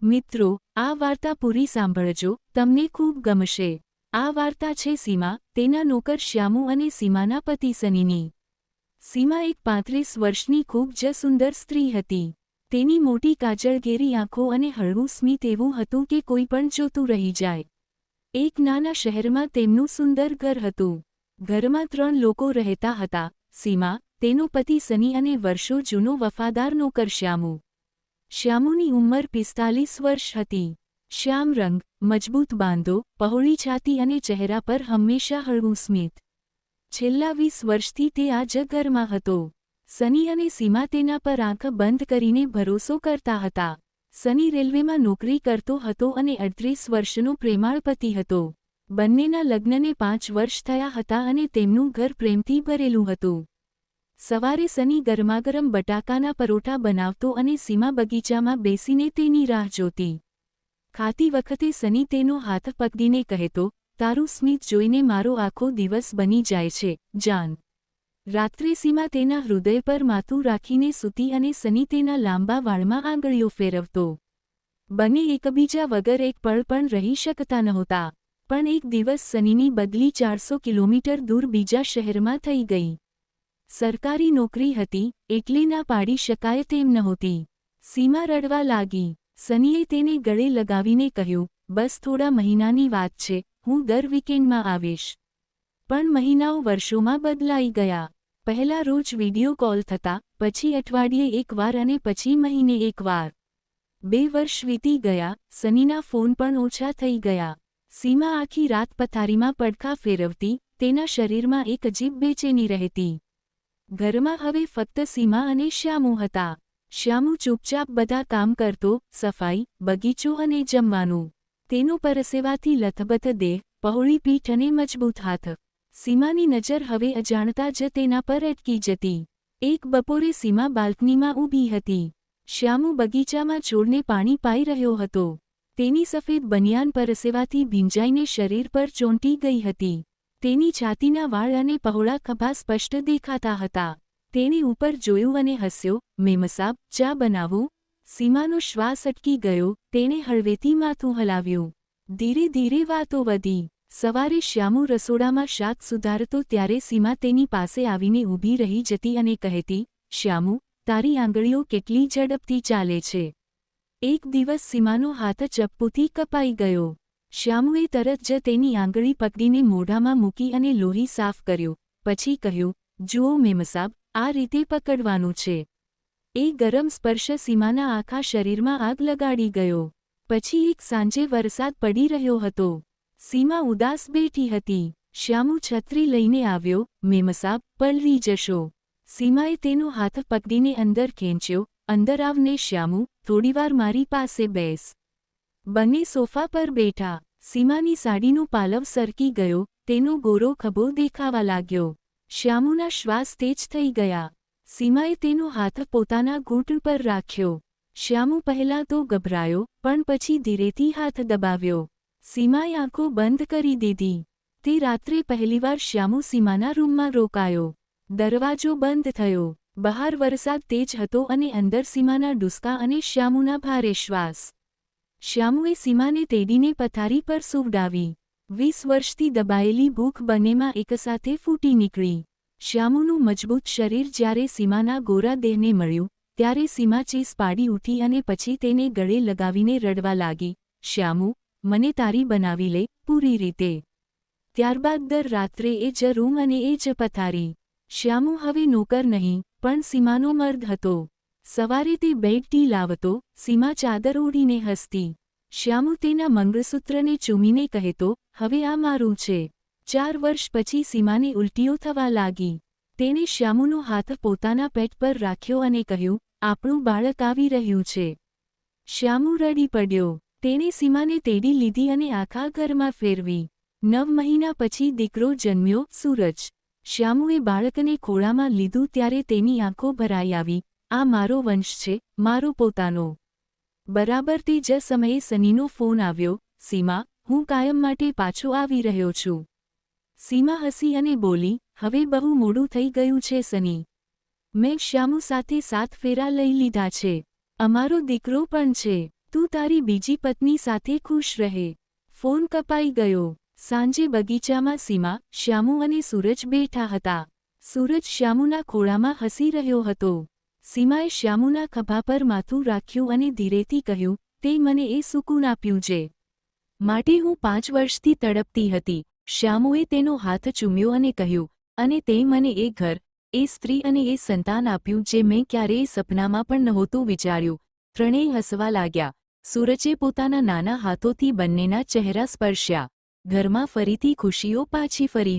મિત્રો, આ વાર્તા પૂરી સાંભળજો, તમને ખૂબ ગમશે. આ વાર્તા છે સીમા, તેના નોકર શ્યામુ અને સીમાના પતિ સનીની. સીમા એક 35 વર્ષની ખૂબ જ સુંદર સ્ત્રી હતી. તેની મોટી કાજળઘેરી આંખો અને હળવું સ્મિત એવું હતું કે કોઈ પણ જોતું રહી જાય. એક નાના શહેરમાં તેમનું સુંદર ઘર હતું. ઘરમાં 3 લોકો રહેતા હતા: સીમા, તેનો પતિ સની અને વર્ષો જૂનો વફાદાર નોકર શ્યામુ. શ્યામુની ઉંમર 45 વર્ષ હતી. શ્યામ રંગ, મજબૂત બાંધો, પહોળી છાતી અને ચહેરા પર હંમેશા હળવું સ્મિત. છેલ્લા 20 વર્ષથી તે આ જ ઘરમાં હતો. સની અને સીમા તેના પર આંખ બંધ કરીને ભરોસો કરતા હતા. સની રેલવેમાં નોકરી કરતો હતો અને 38 વર્ષનો પ્રેમાળ પતિ હતો. બંનેના લગ્નને 5 વર્ષ થયા હતા અને તેમનું ઘર પ્રેમથી ભરેલું હતું. સવારે સની ગરમાગરમ બટાકાના પરોઠા બનાવતો અને સીમા બગીચામાં બેસીને તેની રાહ જોતી. ખાતી વખતે સની તેનો હાથ પકડીને કહેતો, "તારું સ્મિત જોઈને મારો આખો દિવસ બની જાય છે, જાન." રાત્રે સીમા તેના હૃદય પર માથું રાખીને સૂતી અને સની તેના લાંબા વાળમાં આંગળીઓ ફેરવતો. બંને એકબીજા વગર એક પળ પણ રહી શકતા નહોતા. પણ એક દિવસ સનીની બદલી 400 કિલોમીટર દૂર બીજા શહેરમાં થઈ ગઈ. સરકારી નોકરી હતી, એટલે ના પાડી શકાય તેમ નહોતી. સીમા રડવા લાગી. સનીએ તેને ગળે લગાવીને કહ્યું, "બસ થોડા મહિનાની વાત છે, હું દર વીકેન્ડમાં આવીશ." પણ મહિનાઓ વર્ષોમાં બદલાઈ ગયા. પહેલા રોજ વિડિયો કોલ થતા, પછી અઠવાડિયે એકવાર અને પછી મહિને એકવાર. 2 વર્ષ વીતી ગયા, સનીના ફોન પણ ઓછા થઈ ગયા. સીમા આખી રાત પથારીમાં પડખા ફેરવતી, તેના શરીરમાં એક અજીબ બેચેની રહેતી. ઘરમાં હવે ફક્ત સીમા અને શ્યામુ હતા. શ્યામુ ચૂપચાપ બધા કામ કરતો, સફાઈ, બગીચો અને જમવાનું. તેનો પરસેવાથી લથબથ દેહ, પહોળી પીઠ અને મજબૂત હાથ. સીમાની નજર હવે અજાણતા જ તેના પર અટકી જતી. એક બપોરે સીમા બાલ્કનીમાં ઊભી હતી. શ્યામુ બગીચામાં છોડને પાણી પાઈ રહ્યો હતો. તેની સફેદ બનિયાન પરસેવાથી ભીંજાઈને શરીર પર ચોંટી ગઈ હતી. તેની છાતીના વાળ અને પહોળા ખભા સ્પષ્ટ દેખાતા હતા. તેણે ઉપર જોયું અને હસ્યો, "મેમસાબ, ચા બનાવું?" સીમાનો શ્વાસ અટકી ગયો, તેણે હળવેથી માથું હલાવ્યું. ધીરે ધીરે વાતો વધી. સવારે શ્યામુ રસોડામાં શાક સુધારતો ત્યારે સીમા તેની પાસે આવીને ઊભી રહી જતી અને કહેતી, "શ્યામુ, તારી આંગળીઓ કેટલી ઝડપથી ચાલે છે." એક દિવસ સીમાનો હાથ ચપ્પુથી કપાઈ ગયો. શ્યામુએ તરત જ તેની આંગળી પકડીને મોઢામાં મૂકી અને લોહી સાફ કર્યું. પછી કહ્યું, "જુઓ મેમસાબ, આ રીતે પકડવાનું છે." એ ગરમ સ્પર્શ સીમાના આખા શરીરમાં આગ લગાડી ગયો. પછી એક સાંજે વરસાદ પડી રહ્યો હતો. સીમા ઉદાસ બેઠી હતી. શ્યામુ છત્રી લઈને આવ્યો, "મેમસાબ, પલળી જશો." સીમાએ તેનો હાથ પકડીને અંદર ખેંચ્યો. "અંદર આવને શ્યામુ, થોડીવાર મારી પાસે બેસ." બંને સોફા પર બેઠા. સીમાની સાડીનો પાલવ સરકી ગયો, તેનો ગોરો ખભો દેખાવા લાગ્યો. શ્યામુના શ્વાસ તેજ થઈ ગયા. સીમાએ તેનો હાથ પોતાના ઘૂંટણ પર રાખ્યો. શ્યામુ પહેલાં તો ગભરાયો, પણ પછી ધીરેથી હાથ દબાવ્યો. સીમાએ આંખો બંધ કરી દીધી. તે રાત્રે પહેલીવાર શ્યામુ સીમાના રૂમમાં રોકાયો. દરવાજો બંધ થયો. બહાર વરસાદ તેજ હતો અને અંદર સીમાના ડૂસકા અને શ્યામુના ભારે શ્વાસ. શ્યામુએ સીમાને તેડીને પથારી પર સૂવડાવી. 20 વર્ષથી દબાયેલી ભૂખ બંનેમાં એકસાથે ફૂટી નીકળી. શ્યામુનું મજબૂત શરીર જ્યારે સીમાના ગોરા દેહને મળ્યું, ત્યારે સીમા ચીસ પાડી ઉઠી અને પછી તેને ગળે લગાવીને રડવા લાગી, "શ્યામુ, મને તારી બનાવી લે, પૂરી રીતે." ત્યારબાદ દર રાત્રે એ જ રૂમ અને એ જ પથારી. શ્યામુ હવે નોકર નહીં, પણ સીમાનો મર્દ હતો. સવારે તે બેડ ટી લાવતો, સીમા ચાદર ઓઢીને હસતી. શ્યામુ તેના મંગળસૂત્રને ચૂમીને કહેતો, "હવે આ મારું છે." 4 વર્ષ પછી સીમાને ઉલટીઓ થવા લાગી. તેણે શ્યામુનો હાથ પોતાના પેટ પર રાખ્યો અને કહ્યું, "આપણું બાળક આવી રહ્યું છે." શ્યામુ રડી પડ્યો. તેણે સીમાને તેડી લીધી અને આખા ઘરમાં ફેરવી. 9 મહિના પછી દીકરો જન્મ્યો, સૂરજ. શ્યામુએ બાળકને ખોળામાં લીધું ત્યારે તેની આંખો ભરાઈ આવી. "આ મારો વંશ છે, મારો પોતાનો." બરાબર તે જ સમયે સનીનો ફોન આવ્યો, "સીમા, હું કાયમ માટે પાછો આવી રહ્યો છું." સીમા હસી અને બોલી, "હવે બહુ મોડું થઈ ગયું છે સની. મેં શ્યામુ સાથે 7 ફેરા લઈ લીધા છે. અમારો દીકરો પણ છે." તું તારી બીજી પત્ની સાથે ખુશ રહે. ફોન કપાઈ ગયો. સાંજે બગીચામાં સીમા, શ્યામુ અને સૂરજ બેઠા હતા. સૂરજ શ્યામુના ખોળામાં હસી રહ્યો હતો. સીમાએ શ્યામુના ખભા પર માથું રાખ્યું અને ધીરેથી કહ્યું, તે મને એ સુકૂન આપ્યું જે માટે હું 5 વર્ષથી તડપતી હતી. શ્યામુએ તેનો હાથ ચૂમ્યો અને કહ્યું, અને તે મને એ ઘર, એ સ્ત્રી અને એ સંતાન આપ્યું જે મેં ક્યારેય સપનામાં પણ નહોતું વિચાર્યું. ત્રણેય હસવા લાગ્યા. સૂરજે પોતાના નાના હાથોથી બંનેના ચહેરા સ્પર્શ્યા. ઘરમાં ફરીથી ખુશીઓ પાછી ફરી.